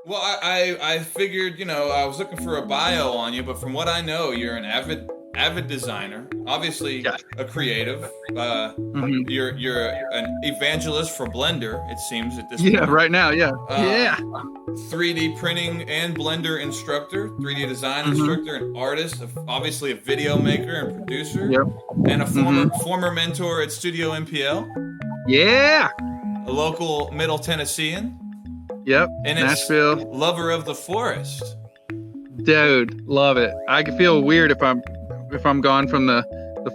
Well, I figured, I was looking for a bio on you, but from what I know, you're an avid designer, obviously Yeah. a creative. You're an evangelist for Blender, it seems at this Yeah, point. right now, yeah. Yeah. 3D printing and Blender instructor, 3D design hmm instructor, an artist, obviously a video maker and producer, Yep. and a hmm former mentor at Studio NPL, Yeah. a local Middle Tennessean, Yep. and it's Nashville. lover of the forest. Dude, love it. I can feel weird if I'm gone from the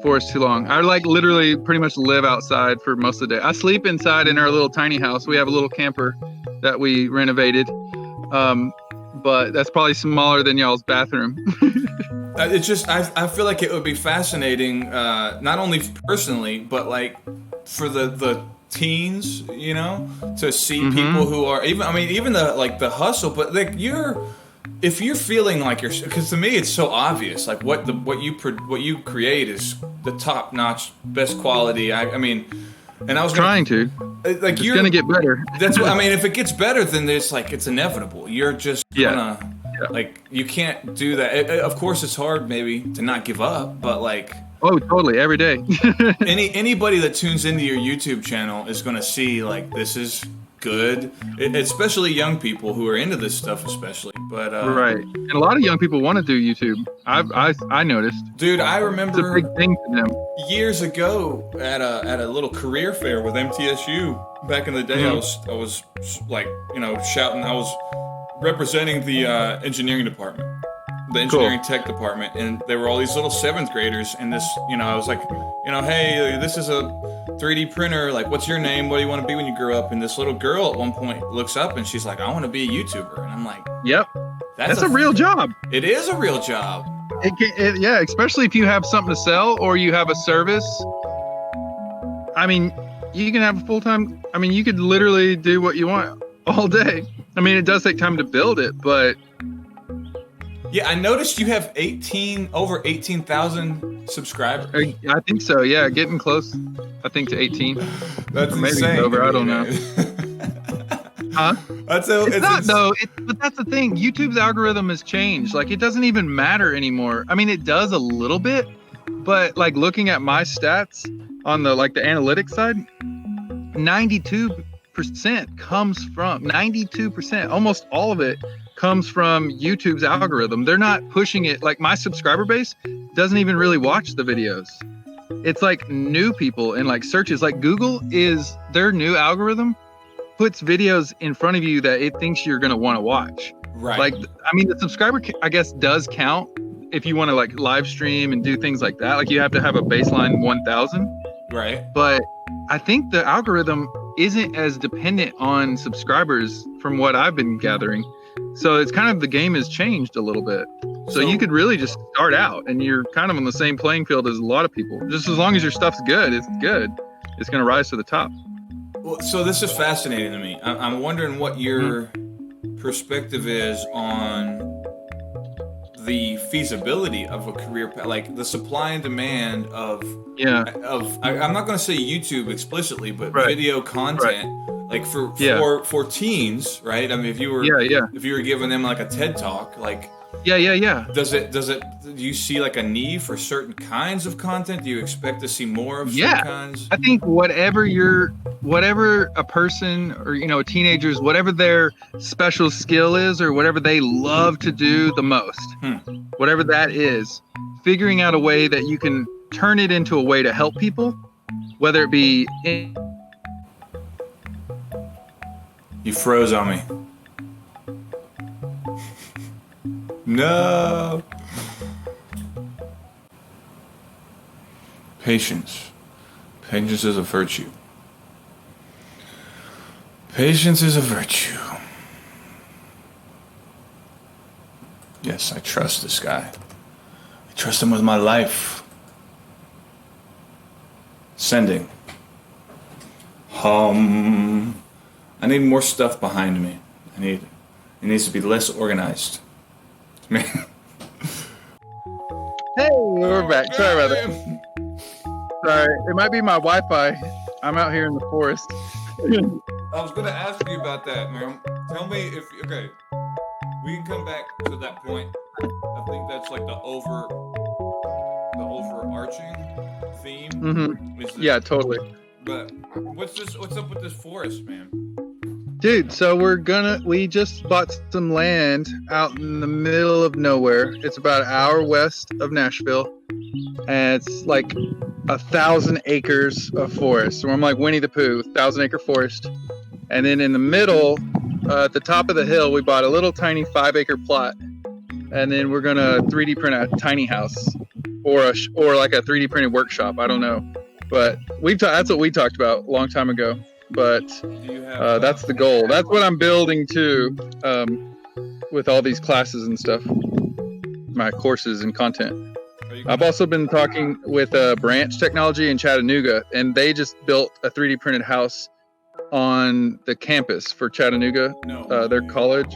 forest too long. I like literally pretty much live outside for most of the day. I sleep inside in our little tiny house. We have a little camper that we renovated. But that's probably smaller than y'all's bathroom. It's just I feel like it would be fascinating, not only personally, but like for the teens, to see people who are even the hustle, but like if you're feeling like because to me it's so obvious, like what you create is the top notch, best quality. I mean, and I was Trying to. like It's gonna get better. That's what I mean. If it gets better, then it's inevitable. You're just Yeah. gonna like you can't do that. Of course, it's hard maybe to not give up, but like Oh, totally. Every day. anybody that tunes into your YouTube channel is gonna see like this is good, especially young people who are into this stuff, especially. But Right. And a lot of young people want to do YouTube. I noticed. dude, I It's a remember big thing to them. years ago at a little career fair with MTSU back in the day. I was like shouting. I was representing the engineering department, the engineering tech department, and there were all these little 7th graders. And this, I was like, hey, this is a 3D printer. Like, what's your name? What do you want to be when you grow up? And this little girl at one point looks up and she's like, I want to be a YouTuber. And I'm like, Yep. That's a real job. It is a real job. Yeah, especially if you have something to sell or you have a service. I mean, you can have a full-time. I mean, you could literally do what you want all day. I mean, it does take time to build it, but yeah, I noticed you have over 18,000 subscribers. I think so. Yeah, getting close. I think to 18. That's maybe insane. It's over. I don't know. Huh? It's not though. But that's the thing. YouTube's algorithm has changed. Like, it doesn't even matter anymore. I mean, it does a little bit, but like looking at my stats on the analytics side, 92% comes from 92%. Almost all of it comes from YouTube's algorithm. They're not pushing it. Like, my subscriber base doesn't even really watch the videos. It's like new people and like searches. Like, Google is their new algorithm puts videos in front of you that it thinks you're going to want to watch. Right. Like, I mean, the subscriber, I guess, does count if you want to like live stream and do things like that. Like, you have to have a baseline 1,000. Right. But I think the algorithm isn't as dependent on subscribers from what I've been gathering. So it's kind of, the game has changed a little bit. So you could really just start out and you're kind of on the same playing field as a lot of people. Just as long as your stuff's good, it's good. It's going to rise to the top. Well, so this is fascinating to me. I'm wondering what your perspective is on the feasibility of a career path, like the supply and demand of I'm not going to say YouTube explicitly, but video content, like for teens, right? I mean, if you were giving them like a TED talk, like does it do you see like a need for certain kinds of content? Do you expect to see more of certain kinds? I think whatever a person or teenagers, whatever their special skill is or whatever they love to do the most, whatever that is, figuring out a way that you can turn it into a way to help people, whether it be You froze on me. No. Patience. Patience is a virtue. Patience is a virtue. Yes, I trust this guy. I trust him with my life. Sending. I need more stuff behind me. It needs to be less organized. Man. Hey, we're back. Sorry about that. Sorry, it might be my Wi-Fi. I'm out here in the forest. I was going to ask you about that, man. Tell me if We can come back to that point. I think that's like the overarching theme. Mm-hmm. Is this, Yeah, totally. But what's up with this forest, man? Dude, so we just bought some land out in the middle of nowhere. It's about an hour west of Nashville, and it's like 1,000 acres of forest. So I'm like Winnie the Pooh, 1,000-acre forest. And then in the middle, at the top of the hill, we bought a little tiny 5-acre plot, and then we're gonna 3D print a tiny house, or like a 3D printed workshop. I don't know, but that's what we talked about a long time ago. But that's the goal. That's what I'm building too, with all these classes and stuff, my courses and content. I've also been talking with Branch Technology in Chattanooga, and they just built a 3D printed house on the campus for Chattanooga, their college.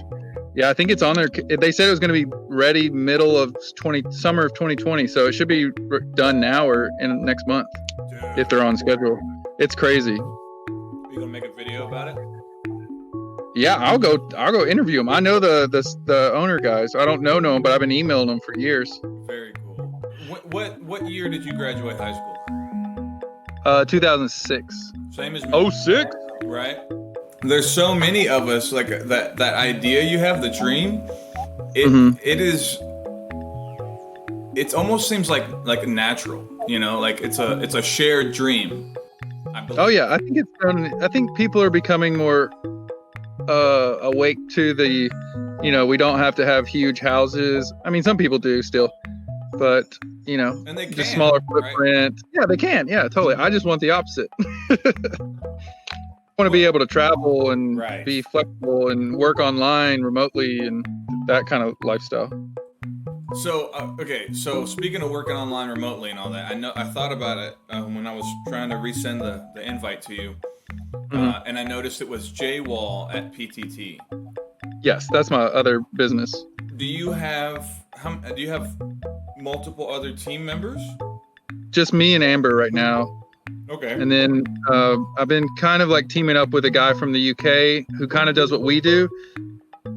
Yeah, I think it's on there. They said it was going to be ready middle of summer of 2020, so it should be done now or in next month. Dude. If they're on schedule. It's crazy. You gonna make a video about it? Yeah, I'll go interview them. I know the owner guys. I don't know them, but I've been emailing them for years. Very cool. What year did you graduate high school? 2006. Same as me. 06? Right. There's so many of us like that idea you have, the dream. It almost seems like natural, you know, like it's a shared dream. Oh yeah, I think people are becoming more awake to the, you know, we don't have to have huge houses. I mean, some people do still, but you know, and they can, just smaller footprint. Right? Yeah, they can. Yeah, totally. I just want the opposite. I want to be able to travel and be flexible and work online remotely and that kind of lifestyle. So okay, so speaking of working online remotely and all that, I thought about it when I was trying to resend the invite to you, and I noticed it was Jwall at PTT. Yes, that's my other business. Do you have multiple other team members? Just me and Amber right now. Okay. And then I've been kind of like teaming up with a guy from the UK who kind of does what we do.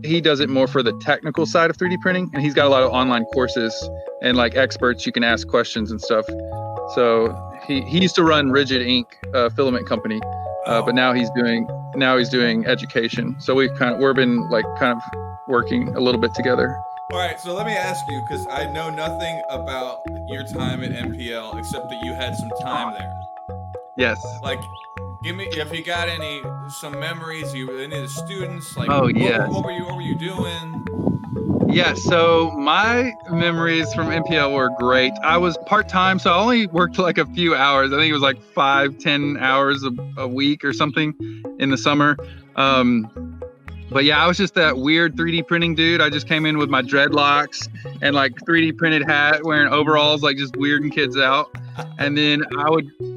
He does it more for the technical side of 3D printing, and he's got a lot of online courses and like experts you can ask questions and stuff. So he used to run Rigid Ink filament company, but now he's doing education. So we've been like kind of working a little bit together. All right, so let me ask you, because I know nothing about your time at NPL except that you had some time there. Yes. Like, give me, if you got some memories, any of the students, like, what were you doing? Yeah, so my memories from NPL were great. I was part-time, so I only worked like a few hours. I think it was like 5-10 hours a week or something in the summer. But yeah, I was just that weird 3D printing dude. I just came in with my dreadlocks and like 3D printed hat, wearing overalls, like just weirding kids out. And then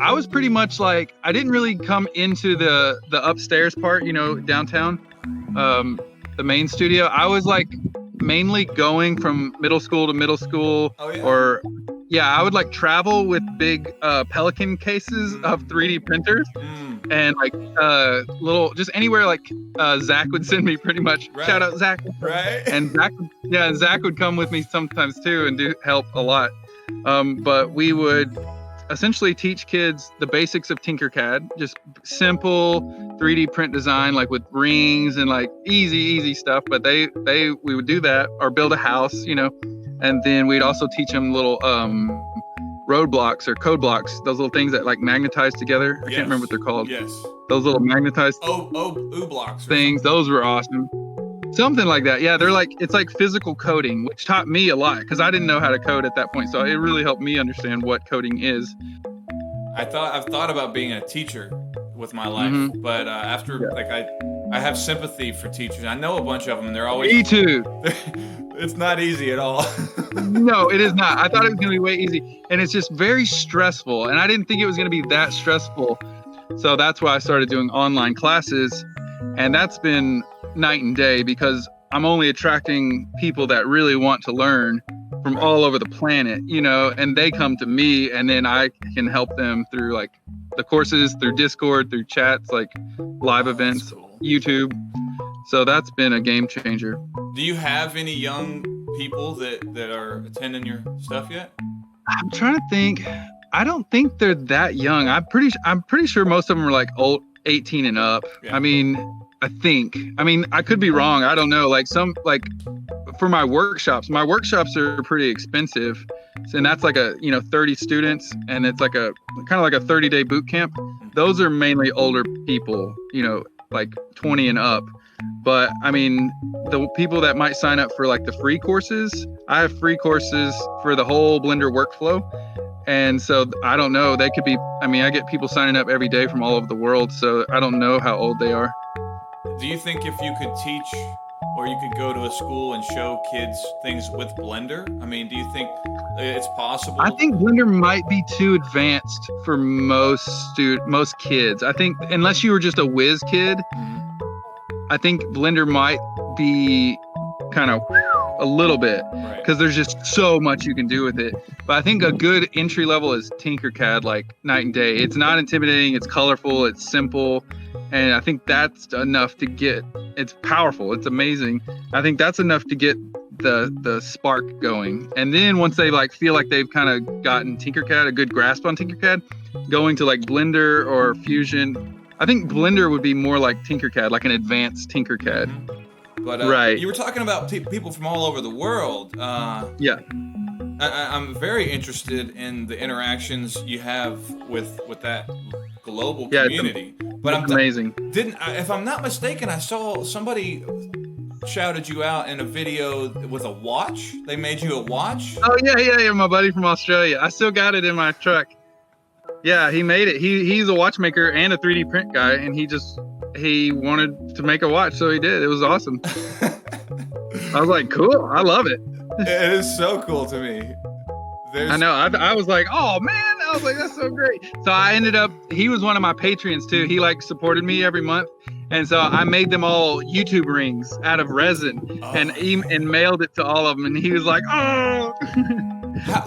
I was pretty much like, I didn't really come into the upstairs part, you know, downtown, the main studio. I was like mainly going from middle school to middle school. Oh, yeah. Or yeah, I would like travel with big Pelican cases of 3D printers. And like little, just anywhere like Zach would send me pretty much. Right. Shout out Zach. Right. And Zach would come with me sometimes too and do help a lot. But we would essentially teach kids the basics of Tinkercad, just simple 3D print design, like with rings and like easy stuff. But we would do that or build a house, you know, and then we'd also teach them little roadblocks or code blocks, those little things that like magnetize together. I can't remember what they're called. Yes. Those little magnetized blocks things. Those were awesome. Something like that. Yeah, it's like physical coding, which taught me a lot because I didn't know how to code at that point. So it really helped me understand what coding is. I've thought about being a teacher with my life, but after I have sympathy for teachers. I know a bunch of them, and they're always. Me too. It's not easy at all. No, it is not. I thought it was going to be way easy, and it's just very stressful. And I didn't think it was going to be that stressful. So that's why I started doing online classes, and that's been night and day because I'm only attracting people that really want to learn from all over the planet, you know, and they come to me, and then I can help them through like the courses, through Discord, through chats, like live events, cool. YouTube. So that's been a game changer. Do you have any young people that are attending your stuff yet? I'm trying to think. I don't think they're that young. I'm pretty sure most of them are like old 18 and up. Yeah. I mean, I think. I mean, I could be wrong. I don't know. Like for my workshops are pretty expensive. And that's like 30 students, and it's like a kind of like a 30-day boot camp. Those are mainly older people, like 20 and up. But I mean, the people that might sign up for like the free courses, I have free courses for the whole Blender workflow. And so I don't know, they could be, I mean, I get people signing up every day from all over the world. So I don't know how old they are. Do you think if you could teach, or you could go to a school and show kids things with Blender? I mean, do you think it's possible? I think Blender might be too advanced for most kids. I think unless you were just a whiz kid, I think Blender might be kind of a little bit, because there's just so much you can do with it. But I think a good entry level is Tinkercad, like night and day. It's not intimidating, it's colorful, it's simple. And I think that's enough to get, it's powerful, it's amazing. I think that's enough to get the spark going. And then once they like feel like they've kind of gotten Tinkercad, a good grasp on Tinkercad, going to like Blender or Fusion. I think Blender would be more like Tinkercad, like an advanced Tinkercad. But right. You were talking about people from all over the world. Yeah. I'm very interested in the interactions you have with that global community. But it's amazing. If I'm not mistaken, I saw somebody shouted you out in a video with a watch. They made you a watch. Oh yeah. My buddy from Australia. I still got it in my truck. Yeah, he made it. He's a watchmaker and a 3D print guy, and he wanted to make a watch, so he did. It was awesome. I was like, cool. I love it. It is so cool to me. I know. I was like, oh man. I was like, that's so great. So I ended up, he was one of my Patreons too. He like supported me every month. And so I made them all YouTube rings out of resin and mailed it to all of them. And he was like, oh.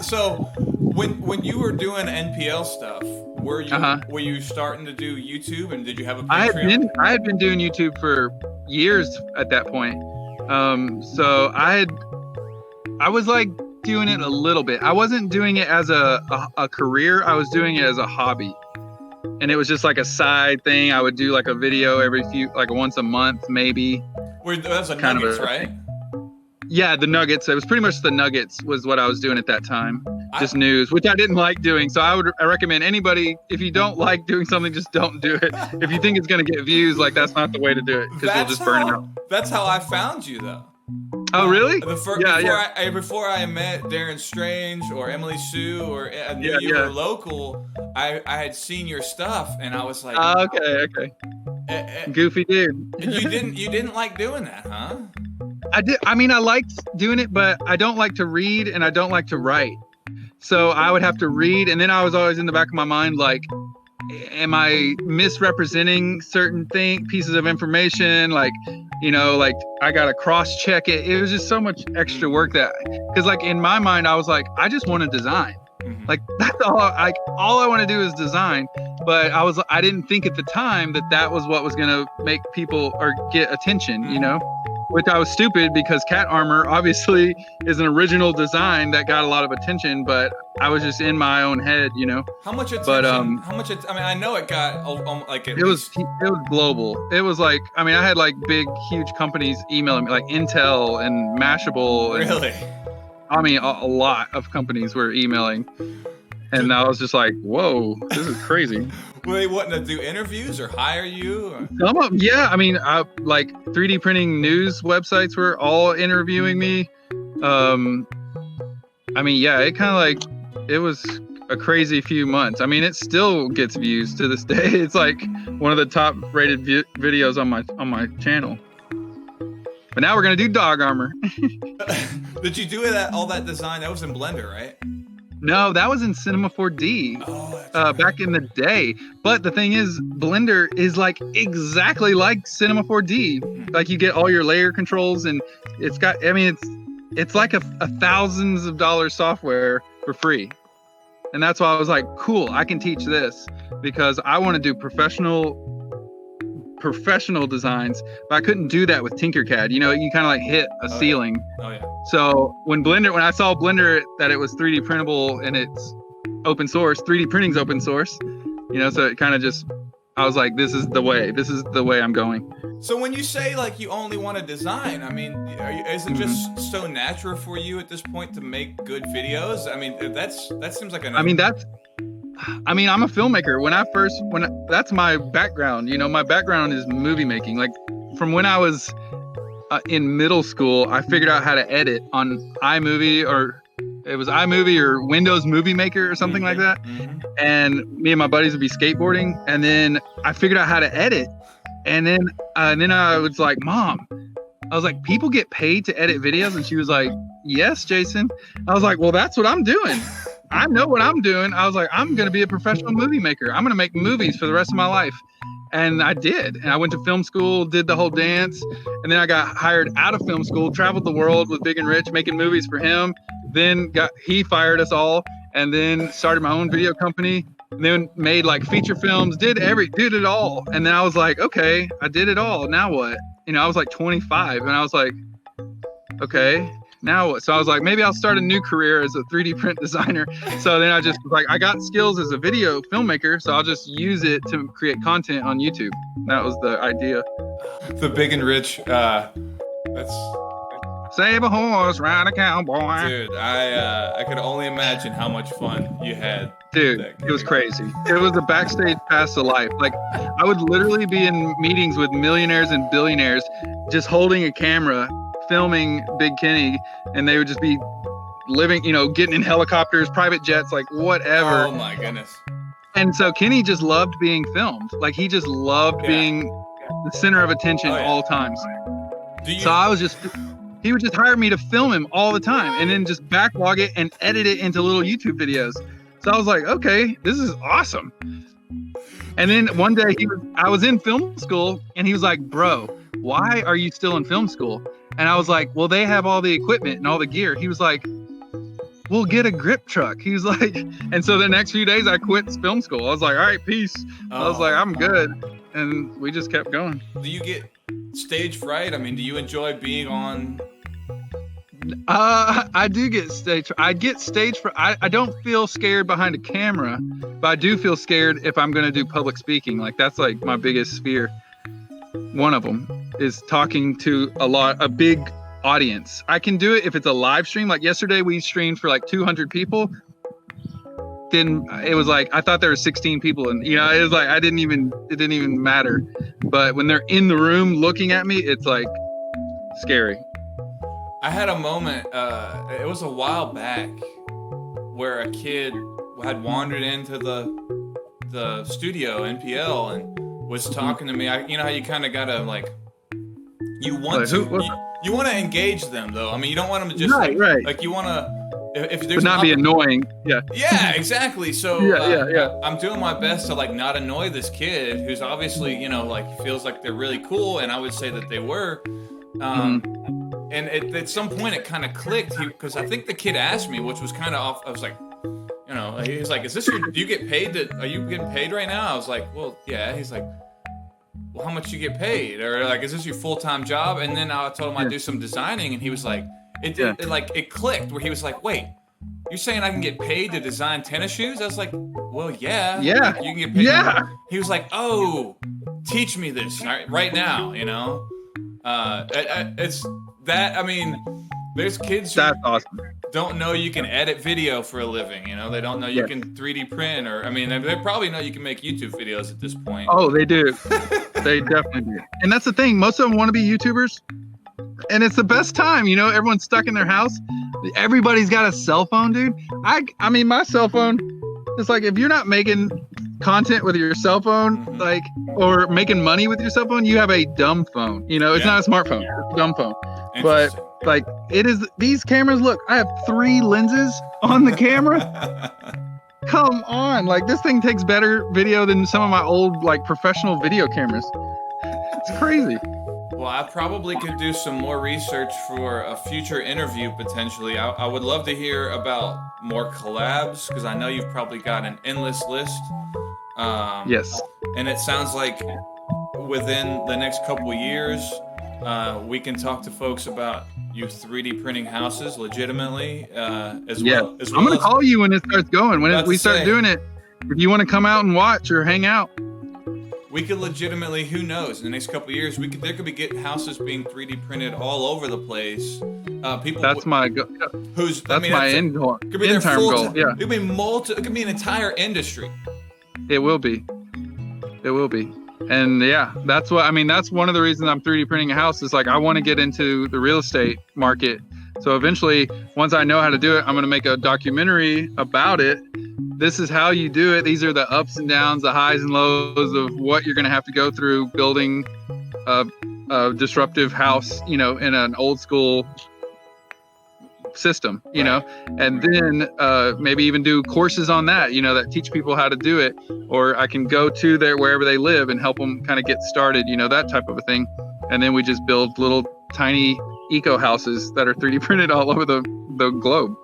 So when you were doing NPL stuff, were you starting to do YouTube, and did you have a Patreon? I had been doing YouTube for years at that point. So I was like doing it a little bit. I wasn't doing it as a career. I was doing it as a hobby. And it was just like a side thing. I would do like a video like once a month, maybe. That's a Nuggets, right? Yeah, the Nuggets. It was pretty much the Nuggets was what I was doing at that time. Just news, which I didn't like doing. So I recommend anybody, if you don't like doing something, just don't do it. If you think it's going to get views, like that's not the way to do it, because you'll just burn it out. That's how I found you, though. Oh, really? Before I met Darren Strange or Emily Sue or I knew you were local, I had seen your stuff, and I was like, okay. Goofy dude. You didn't like doing that, huh? I did. I mean, I liked doing it, but I don't like to read and I don't like to write. So I would have to read, and then I was always in the back of my mind like, am I misrepresenting certain pieces of information? Like, like I gotta cross check it. It was just so much extra work because like in my mind I was like, I just want to design. Like that's all I want to do is design. But I didn't think at the time that was what was gonna make people or get attention, which I was stupid, because cat armor obviously is an original design that got a lot of attention, but I was just in my own head, How much attention? I mean, I know it got like it was global. It was like, I mean, I had like big, huge companies emailing me, like Intel and Mashable. Really? I mean, a lot of companies were emailing, and I was just like, whoa, this is crazy. Were they wanting to do interviews or hire you? Or? Some of them, yeah. I mean, like 3D printing news websites were all interviewing me. I mean, yeah, it kind of like, it was a crazy few months. I mean, it still gets views to this day. It's like one of the top rated videos on my channel. But now we're gonna do dog armor. Did you do all that design? That was in Blender, right? No, that was in Cinema 4D back in the day. But the thing is, Blender is like exactly like Cinema 4D. Like you get all your layer controls, and it's got, I mean, it's like a thousands of dollars software for free. And that's why I was like, cool, I can teach this, because I want to do professional professional designs, but I couldn't do that with Tinkercad. You kind of like hit a ceiling. Oh yeah. So when I saw Blender that it was 3D printable and it's open source, 3D printing's open source, so it kind of just, I was like, this is the way I'm going. So when you say like you only want to design, I mean, is it just so natural for you at this point to make good videos? I mean, that seems like I'm a filmmaker. That's my background. My background is movie making. Like from when I was in middle school, I figured out how to edit on iMovie, or it was iMovie or Windows Movie Maker or something like that. And me and my buddies would be skateboarding, and then I figured out how to edit. And then I was like, Mom, I was like, people get paid to edit videos? And she was like, yes, Jason. I was like, well, that's what I'm doing. I know what I'm doing. I was like, I'm going to be a professional movie maker. I'm going to make movies for the rest of my life. And I did. And I went to film school, did the whole dance. And then I got hired out of film school, traveled the world with Big and Rich, making movies for him. Then he fired us all, and then started my own video company. And then made like feature films, did it all. And then I was like, okay, I did it all. Now what? I was like 25, and I was like, okay, now what? So I was like, maybe I'll start a new career as a 3D print designer. So then I just was like, I got skills as a video filmmaker, so I'll just use it to create content on YouTube. That was the idea. The Big and Rich, that's... Save a horse, ride a cowboy. Dude, I could only imagine how much fun you had. Dude, it was crazy. It was a backstage pass to life. Like, I would literally be in meetings with millionaires and billionaires, just holding a camera, filming Big Kenny, and they would just be living, getting in helicopters, private jets, like whatever. Oh my goodness. And so Kenny just loved being filmed. Like, he just loved being the center of attention all times. He would just hire me to film him all the time, and then just backlog it and edit it into little YouTube videos. So I was like, okay, this is awesome. And then one day I was in film school, and he was like, bro, why are you still in film school? And I was like, well, they have all the equipment and all the gear. He was like, we'll get a grip truck. He was like, and so the next few days I quit film school. I was like, all right, peace. I was like, I'm good. And we just kept going. Do you get stage fright? I mean, do you enjoy being on? I do get stage. I get stage fright. I don't feel scared behind a camera, but I do feel scared if I'm going to do public speaking. Like, that's like my biggest fear. One of them is talking to a big audience. I can do it if it's a live stream. Like yesterday we streamed for like 200 people. Then it was like, I thought there were 16 people, and it was like, it didn't even matter. But when they're in the room looking at me, it's like scary. I had a moment, it was a while back, where a kid had wandered into the studio, NPL, and was talking to me. You know how you kind of gotta like, you want to engage them though. I mean, you don't want them to just like you want to, if there's but not be annoying. Yeah, exactly. So I'm doing my best to like not annoy this kid who's obviously like feels like they're really cool, and I would say that they were. And at some point it kind of clicked, because I think the kid asked me, which was kind of off. I was like, he was like, "Is this do you get paid? Are you getting paid right now?" I was like, "Well, yeah." He's like, "Well, how much you get paid?" Or like, "Is this your full-time job?" And then I told him I'd do some designing, and he was like, it clicked where he was like, "Wait, you're saying I can get paid to design tennis shoes?" I was like, "Well, yeah, like, you can get paid." Yeah. He was like, "Oh, teach me this right now," It's that. I mean, there's kids who don't know you can edit video for a living. They don't know you can 3D print, or I mean, they probably know you can make YouTube videos at this point. Oh, they do. They definitely do. And that's the thing. Most of them want to be YouTubers, and it's the best time. Everyone's stuck in their house. Everybody's got a cell phone, dude. I mean, my cell phone. It's like, if you're not making content with your cell phone, like, or making money with your cell phone, you have a dumb phone. It's not a smartphone, it's a dumb phone. But like, it is, these cameras, look, I have 3 lenses on the camera. Come on, like, this thing takes better video than some of my old like professional video cameras. It's crazy. Well, I probably could do some more research for a future interview, potentially. I would love to hear about more collabs, because I know you've probably got an endless list. Yes. And it sounds like within the next couple years, we can talk to folks about you 3D printing houses legitimately, as well. I'm gonna call you when it starts going. When we start doing it, if you want to come out and watch or hang out. We could legitimately, who knows, in the next couple of years, there could be houses being 3D printed all over the place. People. That's my end goal. Could be their full goal. Yeah. It could be an entire industry. It will be. And yeah, that's one of the reasons I'm 3D printing a house is like I want to get into the real estate market. So eventually, once I know how to do it, I'm going to make a documentary about it. This is how you do it. These are the ups and downs, the highs and lows of what you're going to have to go through building a disruptive house, in an old school system, and then maybe even do courses on that, that teach people how to do it. Or I can go to wherever they live and help them kind of get started, that type of a thing. And then we just build little tiny eco houses that are 3D printed all over the globe.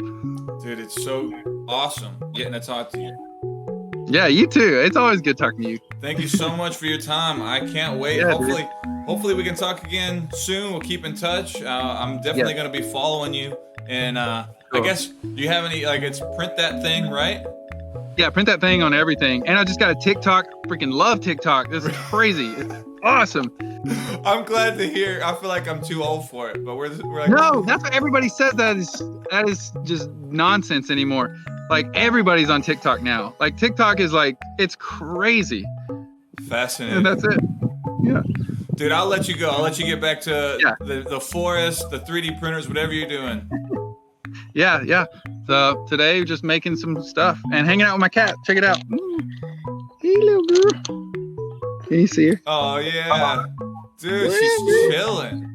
Dude, it's so awesome getting to talk to you. Yeah, you too. It's always good talking to you. Thank you so much for your time. I can't wait. Yeah, hopefully we can talk again soon. We'll keep in touch. I'm definitely going to be following you. And cool. I guess, do you have any, it's PrintThatThing, right? Yeah, PrintThatThing on everything. And I just got a TikTok. Freaking love TikTok. This is crazy. It's awesome. I'm glad to hear. I feel like I'm too old for it, but we're like, no, that's what everybody says. That is just nonsense anymore. Like everybody's on TikTok now. Like TikTok is it's crazy. Fascinating. And that's it. Yeah. Dude, I'll let you go. I'll let you get back to the forest, the 3D printers, whatever you're doing. Yeah. So today, just making some stuff and hanging out with my cat. Check it out. Hey, little girl. Can you see her? Oh, yeah. Dude, she's chilling.